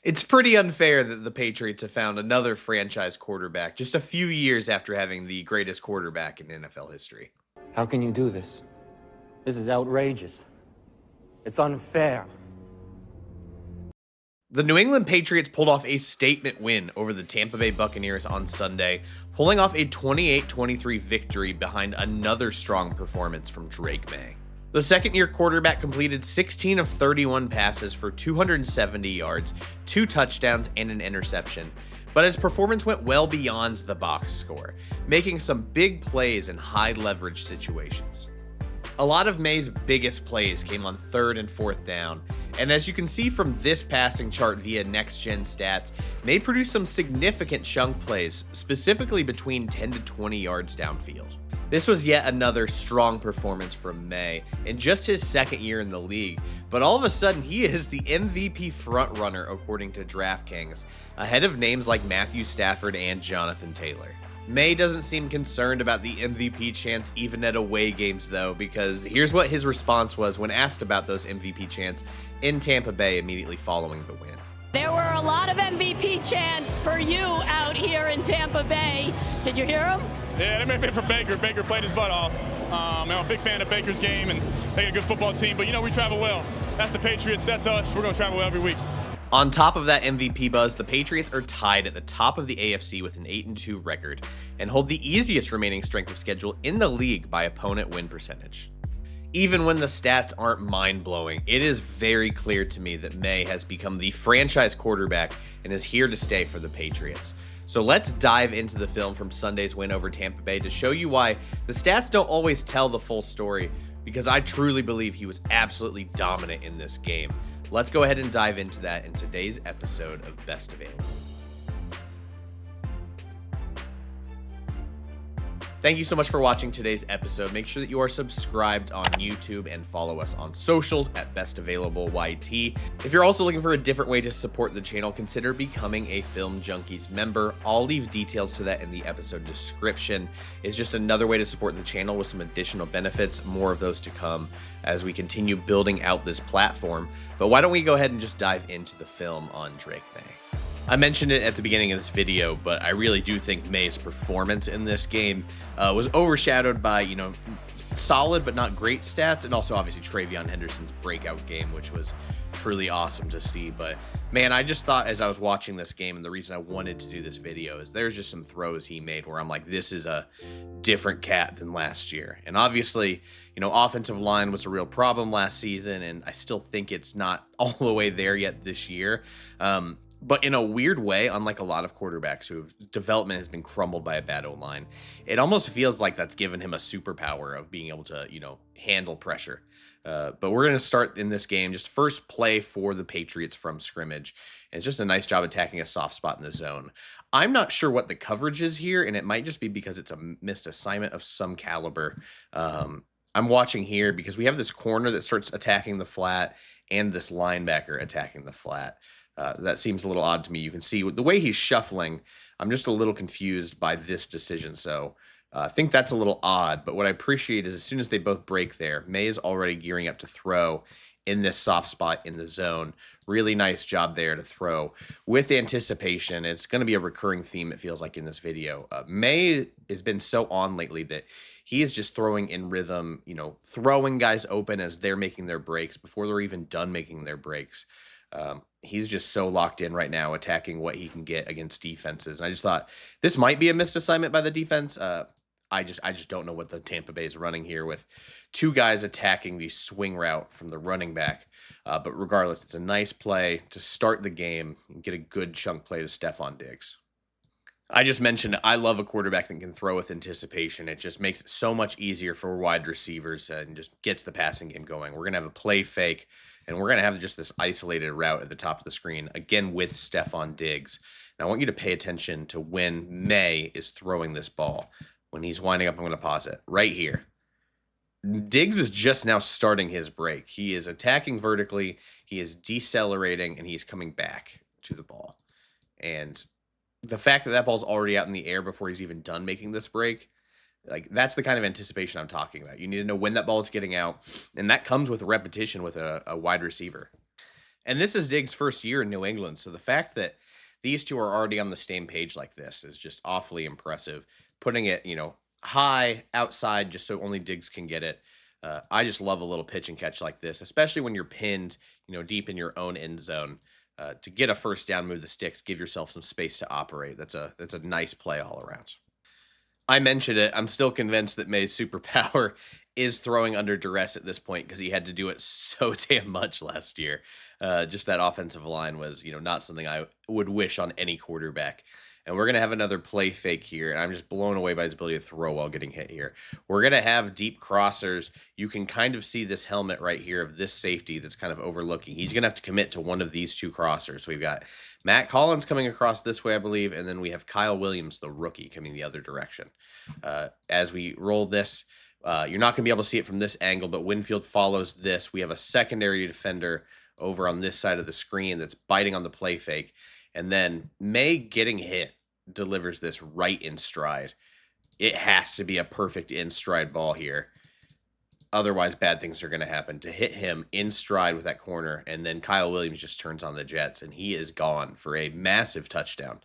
It's pretty unfair that the Patriots have found another franchise quarterback just a few years after having the greatest quarterback in NFL history. How can you do this? This is outrageous. It's unfair. The New England Patriots pulled off a statement win over the Tampa Bay Buccaneers on Sunday, pulling off a 28-23 victory behind another strong performance from Drake Maye. The second-year quarterback completed 16 of 31 passes for 270 yards, 2 touchdowns, and an interception, but his performance went well beyond the box score, making some big plays in high-leverage situations. A lot of Maye's biggest plays came on 3rd and 4th down, and as you can see from this passing chart via Next Gen Stats, Maye produced some significant chunk plays, specifically between 10 to 20 yards downfield. This was yet another strong performance from Maye in just his second year in the league, but all of a sudden he is the MVP frontrunner according to DraftKings, ahead of names like Matthew Stafford and Jonathan Taylor. Maye doesn't seem concerned about the MVP chance even at away games though, because here's what his response was when asked about those MVP chants in Tampa Bay immediately following the win. There were a lot of MVP chants for you out here in Tampa Bay. Did you hear them? Yeah, they may be for Baker. Baker played his butt off. I'm a big fan of Baker's game, and they got a good football team. But, we travel well. That's the Patriots. That's us. We're going to travel well every week. On top of that MVP buzz, the Patriots are tied at the top of the AFC with an 8-2 record and hold the easiest remaining strength of schedule in the league by opponent win percentage. Even when the stats aren't mind-blowing, it is very clear to me that Maye has become the franchise quarterback and is here to stay for the Patriots. So let's dive into the film from Sunday's win over Tampa Bay to show you why the stats don't always tell the full story, because I truly believe he was absolutely dominant in this game. Let's go ahead and dive into that in today's episode of Best Available. Thank you so much for watching today's episode. Make sure that you are subscribed on YouTube and follow us on socials at Best Available YT. If you're also looking for a different way to support the channel, consider becoming a Film Junkies member. I'll leave details to that in the episode description. It's just another way to support the channel with some additional benefits, more of those to come as we continue building out this platform. But why don't we go ahead and just dive into the film on Drake Maye. I mentioned it at the beginning of this video, but I really do think Maye's performance in this game was overshadowed by, solid but not great stats, and also obviously Travion Henderson's breakout game, which was truly awesome to see. But man, I just thought as I was watching this game, and the reason I wanted to do this video is there's just some throws he made where I'm like, this is a different cat than last year. And obviously, offensive line was a real problem last season, and I still think it's not all the way there yet this year. But in a weird way, unlike a lot of quarterbacks whose development has been crumbled by a bad O-line, it almost feels like that's given him a superpower of being able to, handle pressure. But we're going to start in this game, just first play for the Patriots from scrimmage. And it's just a nice job attacking a soft spot in the zone. I'm not sure what the coverage is here, and it might just be because it's a missed assignment of some caliber. I'm watching here because we have this corner that starts attacking the flat and this linebacker attacking the flat. That seems a little odd to me. You can see the way he's shuffling. I'm just a little confused by this decision. So I think that's a little odd. But what I appreciate is as soon as they both break there, Maye is already gearing up to throw in this soft spot in the zone. Really nice job there to throw with anticipation. It's going to be a recurring theme, it feels like, in this video. Maye has been so on lately that he is just throwing in rhythm, throwing guys open as they're making their breaks before they're even done making their breaks. He's just so locked in right now, attacking what he can get against defenses. And I just thought this might be a missed assignment by the defense. I just don't know what the Tampa Bay is running here with two guys attacking the swing route from the running back. But regardless, it's a nice play to start the game and get a good chunk play to Stephon Diggs. I just mentioned I love a quarterback that can throw with anticipation. It just makes it so much easier for wide receivers and just gets the passing game going. We're going to have a play fake, and we're going to have just this isolated route at the top of the screen, again with Stephon Diggs. Now, I want you to pay attention to when Maye is throwing this ball. When he's winding up, I'm going to pause it right here. Diggs is just now starting his break. He is attacking vertically, he is decelerating, and he's coming back to the ball. And the fact that that ball's already out in the air before he's even done making this break, like that's the kind of anticipation I'm talking about. You need to know when that ball is getting out, and that comes with repetition with a wide receiver. And this is Diggs' first year in New England, so the fact that these two are already on the same page like this is just awfully impressive. Putting it, high outside just so only Diggs can get it. I just love a little pitch and catch like this, especially when you're pinned, deep in your own end zone. To get a first down, move the sticks, give yourself some space to operate. That's a nice play all around. I mentioned it. I'm still convinced that Maye's superpower is throwing under duress at this point because he had to do it so damn much last year. Just that offensive line was, not something I would wish on any quarterback. And we're going to have another play fake here, and I'm just blown away by his ability to throw while getting hit here. We're going to have deep crossers. You can kind of see this helmet right here of this safety that's kind of overlooking. He's going to have to commit to one of these two crossers. So we've got Matt Collins coming across this way, I believe, and then we have Kyle Williams, the rookie, coming the other direction. As we roll this, you're not going to be able to see it from this angle, but Winfield follows this. We have a secondary defender over on this side of the screen that's biting on the play fake. And then Maye getting hit delivers this right in stride. It has to be a perfect in stride ball here. Otherwise, bad things are going to happen. To hit him in stride with that corner, and then Kyle Williams just turns on the Jets, and he is gone for a massive touchdown.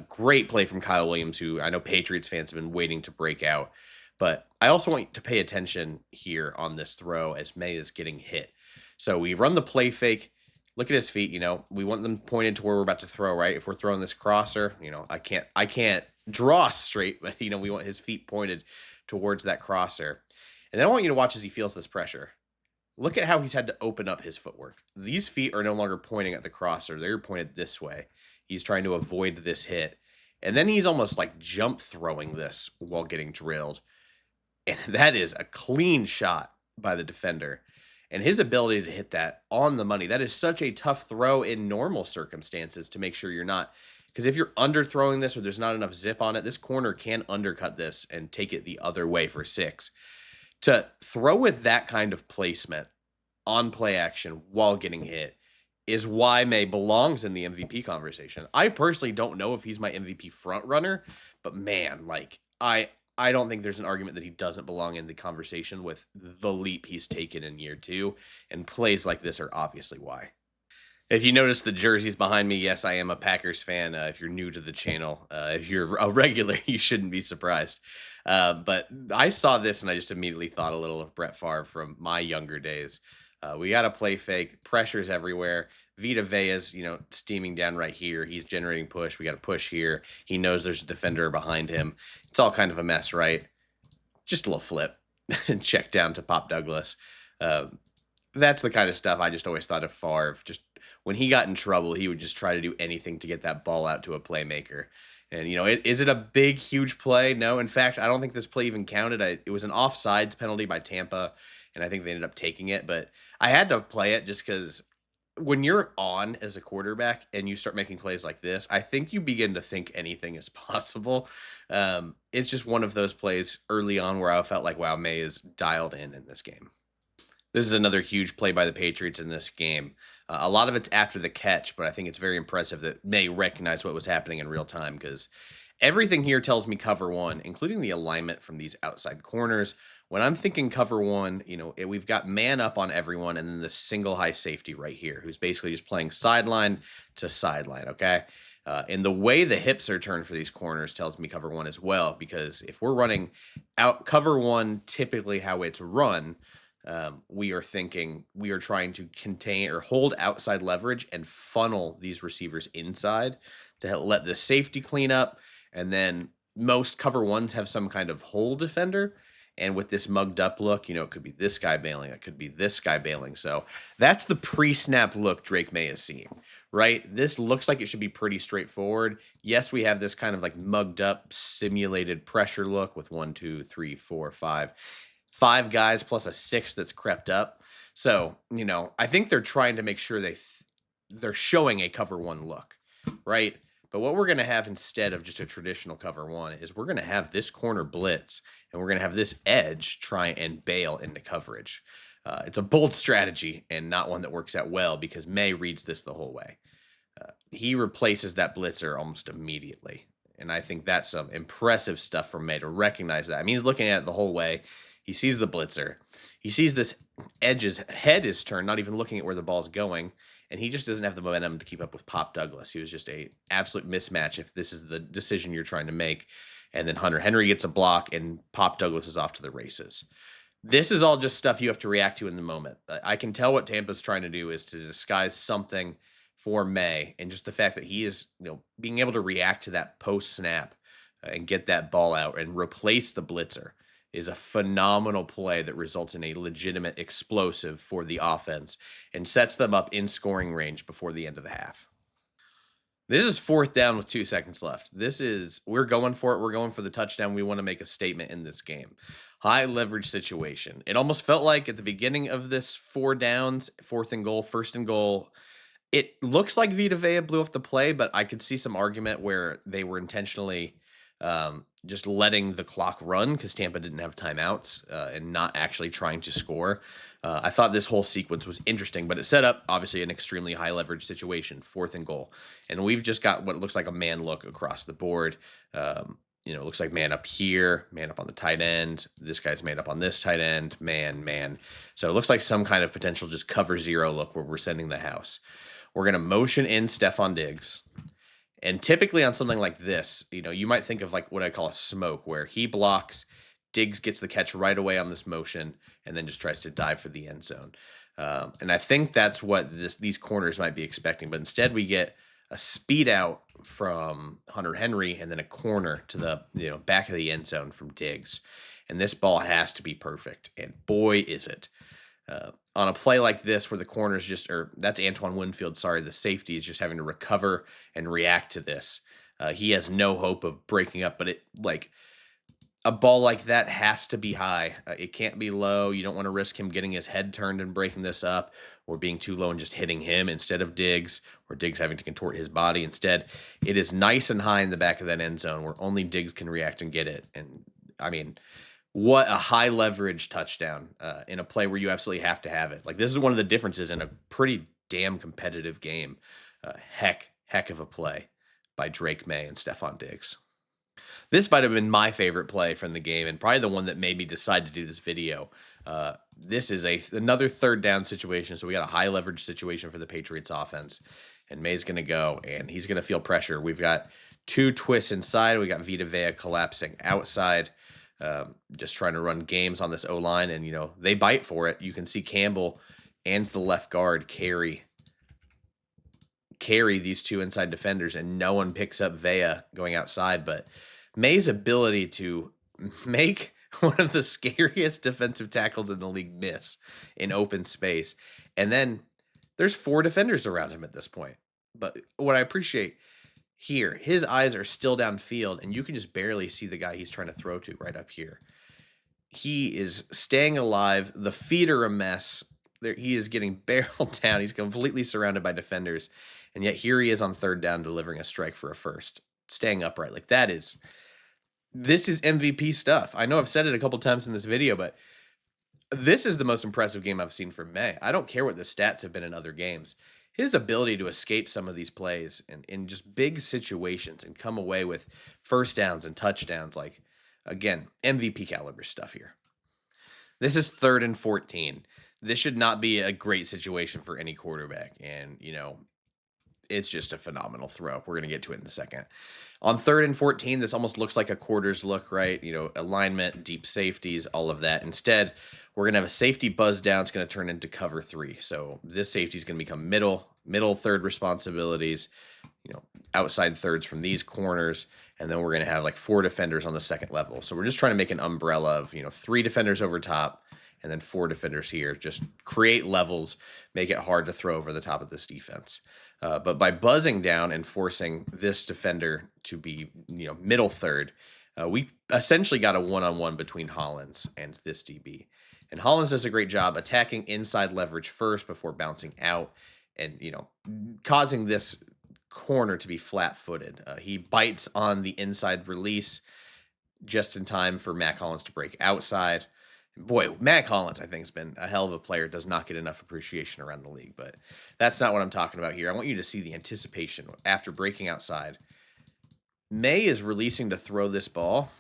Great play from Kyle Williams, who I know Patriots fans have been waiting to break out. But I also want you to pay attention here on this throw as Maye is getting hit. So we run the play fake. Look at his feet, we want them pointed to where we're about to throw, right? If we're throwing this crosser, I can't draw straight, but, we want his feet pointed towards that crosser. And then I want you to watch as he feels this pressure. Look at how he's had to open up his footwork. These feet are no longer pointing at the crosser. They're pointed this way. He's trying to avoid this hit. And then he's almost like jump throwing this while getting drilled. And that is a clean shot by the defender. And his ability to hit that on the money, that is such a tough throw in normal circumstances to make sure you're not, because if you're underthrowing this or there's not enough zip on it, this corner can undercut this and take it the other way for 6. To throw with that kind of placement on play action while getting hit is why Maye belongs in the MVP conversation. I personally don't know if he's my MVP front runner, but man, I don't think there's an argument that he doesn't belong in the conversation with the leap he's taken in year 2, and plays like this are obviously why. If you notice the jerseys behind me, yes, I am a Packers fan. If you're new to the channel, if you're a regular, you shouldn't be surprised. But I saw this and I just immediately thought a little of Brett Favre from my younger days. We got to play fake, pressure's everywhere. Vita Vea's, steaming down right here. He's generating push. We got to push here. He knows there's a defender behind him. It's all kind of a mess, right? Just a little flip and check down to Pop Douglas. That's the kind of stuff I just always thought of Favre. Just when he got in trouble, he would just try to do anything to get that ball out to a playmaker. And, is it a big, huge play? No. In fact, I don't think this play even counted. It was an offsides penalty by Tampa, and I think they ended up taking it. But I had to play it just because when you're on as a quarterback and you start making plays like this, I think you begin to think anything is possible. It's just one of those plays early on where I felt like, wow, Maye is dialed in this game. This is another huge play by the Patriots in this game. A lot of it's after the catch, but I think it's very impressive that Maye recognized what was happening in real time because everything here tells me cover 1, including the alignment from these outside corners. When I'm thinking cover 1, we've got man up on everyone and then the single high safety right here, who's basically just playing sideline to sideline, okay? And the way the hips are turned for these corners tells me cover 1 as well, because if we're running out cover 1, typically how it's run, we are trying to contain or hold outside leverage and funnel these receivers inside to let the safety clean up. And then most cover 1s have some kind of hole defender. And with this mugged up look, it could be this guy bailing. It could be this guy bailing. So that's the pre-snap look Drake Maye is seeing, right? This looks like it should be pretty straightforward. Yes, we have this kind of like mugged up simulated pressure look with 1, 2, 3, 4, 5. 5 guys plus a 6 that's crept up. So, I think they're trying to make sure they're showing a cover 1 look, right? But what we're going to have instead of just a traditional cover 1 is we're going to have this corner blitz, and we're going to have this edge try and bail into coverage. It's a bold strategy and not one that works out well because Maye reads this the whole way. He replaces that blitzer almost immediately. And I think that's some impressive stuff from Maye to recognize that. I mean, he's looking at it the whole way. He sees the blitzer. He sees this edge's head is turned, not even looking at where the ball's going. and he just doesn't have the momentum to keep up with Pop Douglas. He was just a absolute mismatch if this is the decision you're trying to make. And then Hunter Henry gets a block, and Pop Douglas is off to the races. This is all just stuff you have to react to in the moment. I can tell what Tampa's trying to do is to disguise something for Maye, and just the fact that he is, being able to react to that post snap and get that ball out and replace the blitzer is a phenomenal play that results in a legitimate explosive for the offense and sets them up in scoring range before the end of the half. This is 4th down with 2 seconds left. We're going for it. We're going for the touchdown. We want to make a statement in this game. High leverage situation. It almost felt like at the beginning of this 4 downs, 4th and goal, 1st and goal, it looks like Vita Vea blew up the play, but I could see some argument where they were intentionally just letting the clock run because Tampa didn't have timeouts and not actually trying to score. I thought this whole sequence was interesting, but it set up obviously an extremely high leverage situation, 4th and goal. And we've just got what looks like a man look across the board. It looks like man up here, man up on the tight end. This guy's man up on this tight end, man. So it looks like some kind of potential just cover 0 look where we're sending the house. We're going to motion in Stefon Diggs. And typically on something like this, you might think of like what I call a smoke, where he blocks, Diggs gets the catch right away on this motion, and then just tries to dive for the end zone. And I think that's what these corners might be expecting. But instead we get a speed out from Hunter Henry and then a corner to the back of the end zone from Diggs. And this ball has to be perfect. And boy, is it. On a play like this where the corners that's Antoine Winfield, the safety is just having to recover and react to this. He has no hope of breaking up, but a ball like that has to be high. It can't be low. You don't want to risk him getting his head turned and breaking this up, or being too low and just hitting him instead of Diggs, or Diggs having to contort his body. Instead, it is nice and high in the back of that end zone where only Diggs can react and get it. And I mean, what a high leverage touchdown in a play where you absolutely have to have it. This is one of the differences in a pretty damn competitive game. Heck of a play by Drake Maye and Stefon Diggs. This might have been my favorite play from the game, and probably the one that made me decide to do this video. This is another 3rd down situation, so we got a high leverage situation for the Patriots offense, and Maye's going to go, and he's going to feel pressure. We've got 2 twists inside. We got Vita Vea collapsing outside, just trying to run games on this O-line, and, they bite for it. You can see Campbell and the left guard carry these 2 inside defenders, and no one picks up Vea going outside. But Maye's ability to make one of the scariest defensive tackles in the league miss in open space. And then there's 4 defenders around him at this point. But what I appreciate here, his eyes are still downfield, and you can just barely see the guy he's trying to throw to right up here. He is staying alive. The feet are a mess. He is getting barreled down. He's completely surrounded by defenders. And yet here he is on 3rd down delivering a strike for a first, staying upright. This is MVP stuff. I know I've said it a couple times in this video, but this is the most impressive game I've seen from Maye. I don't care what the stats have been in other games. His ability to escape some of these plays and in just big situations and come away with 1st downs and touchdowns, again, MVP caliber stuff here. This is 3rd and 14. This should not be a great situation for any quarterback. And, it's just a phenomenal throw. We're going to get to it in a second. On 3rd and 14, this almost looks like a quarters look, right? Alignment, deep safeties, all of that. Instead, we're going to have a safety buzz down. It's going to turn into cover 3. So this safety is going to become middle 3rd responsibilities, outside thirds from these corners. And then we're going to have 4 defenders on the 2nd level. So we're just trying to make an umbrella of, 3 defenders over top and then 4 defenders here. Just create levels, make it hard to throw over the top of this defense. But by buzzing down and forcing this defender to be, middle 3rd, we essentially got a one-on-one between Hollins and this DB. And Hollins does a great job attacking inside leverage first before bouncing out and, causing this corner to be flat-footed. He bites on the inside release just in time for Mac Hollins to break outside. Boy, Mac Hollins, I think, has been a hell of a player. Does not get enough appreciation around the league, but that's not what I'm talking about here. I want you to see the anticipation after breaking outside. Maye is releasing to throw this ball,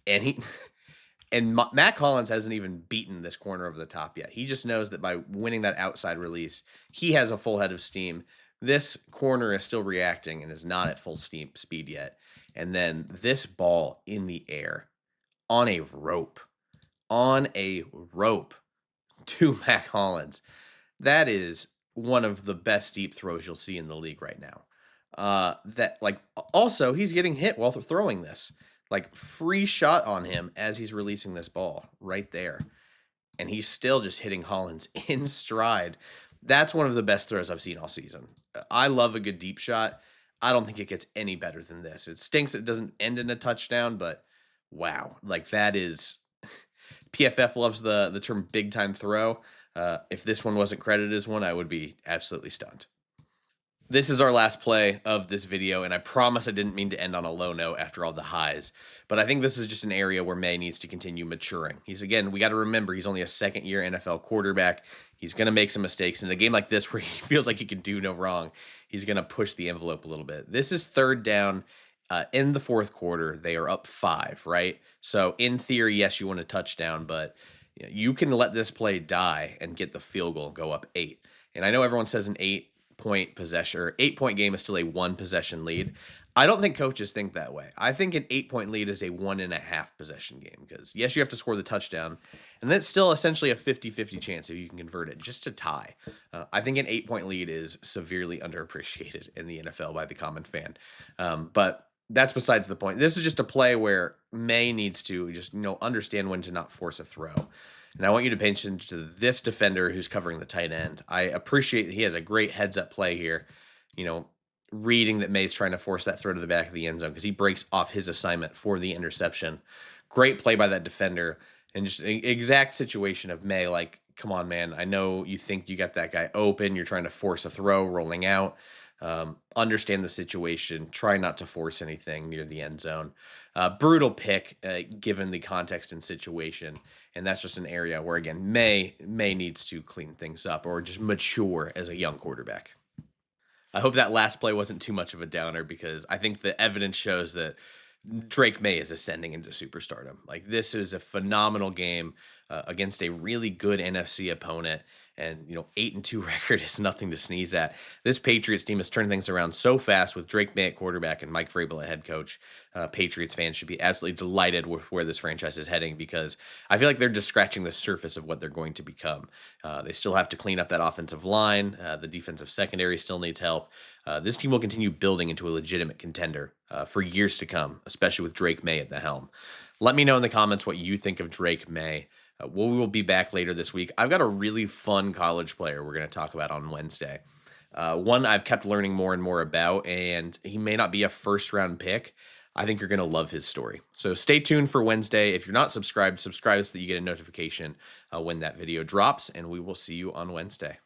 and And Matt Collins hasn't even beaten this corner over the top yet. He just knows that by winning that outside release, he has a full head of steam. This corner is still reacting and is not at full speed yet. And then this ball in the air on a rope to Matt Collins. That is one of the best deep throws you'll see in the league right now. That like also he's getting hit while throwing this. Like free shot on him as he's releasing this ball right there. And he's still just hitting Hollins in stride. That's one of the best throws I've seen all season. I love a good deep shot. I don't think it gets any better than this. It stinks it doesn't end in a touchdown, but wow. Like that is PFF loves the term big time throw. If this one wasn't credited as one, I would be absolutely stunned. This is our last play of this video, and I promise I didn't mean to end on a low note after all the highs, but I think this is just an area where Maye needs to continue maturing. Again, we got to remember, he's only a second-year NFL quarterback. He's going to make some mistakes. In a game like this where he feels like he can do no wrong, he's going to push the envelope a little bit. This is third down in the fourth quarter. They are up 5, right? So in theory, yes, you want a touchdown, but you can let this play die and get the field goal and go up 8. And I know everyone says an 8-point possession or 8-point game is still a 1-possession lead. I don't think coaches think that way. I think an 8-point lead is a 1.5 possession game because yes, you have to score the touchdown, and that's still essentially a 50-50 chance if you can convert it just to tie. I think an 8-point lead is severely underappreciated in the NFL by the common fan. But that's besides the point. This is just a play where Maye needs to just understand when to not force a throw. And I want you to pay attention to this defender who's covering the tight end. I appreciate that he has a great heads-up play here, reading that Maye's trying to force that throw to the back of the end zone because he breaks off his assignment for the interception. Great play by that defender, and just an exact situation of Maye, like, come on, man, I know you think you got that guy open. You're trying to force a throw, rolling out. Understand the situation. Try not to force anything near the end zone. Brutal pick given the context and situation. And that's just an area where, again, Maye needs to clean things up or just mature as a young quarterback. I hope that last play wasn't too much of a downer because I think the evidence shows that Drake Maye is ascending into superstardom. Like, this is a phenomenal game against a really good NFC opponent. And, 8-2 record is nothing to sneeze at. This Patriots team has turned things around so fast with Drake Maye at quarterback and Mike Vrabel at head coach. Patriots fans should be absolutely delighted with where this franchise is heading because I feel like they're just scratching the surface of what they're going to become. They still have to clean up that offensive line. The defensive secondary still needs help. This team will continue building into a legitimate contender for years to come, especially with Drake Maye at the helm. Let me know in the comments what you think of Drake Maye. We will be back later this week. I've got a really fun college player we're going to talk about on Wednesday. One I've kept learning more and more about, and he may not be a first-round pick. I think you're going to love his story. So stay tuned for Wednesday. If you're not subscribed, subscribe so that you get a notification when that video drops, and we will see you on Wednesday.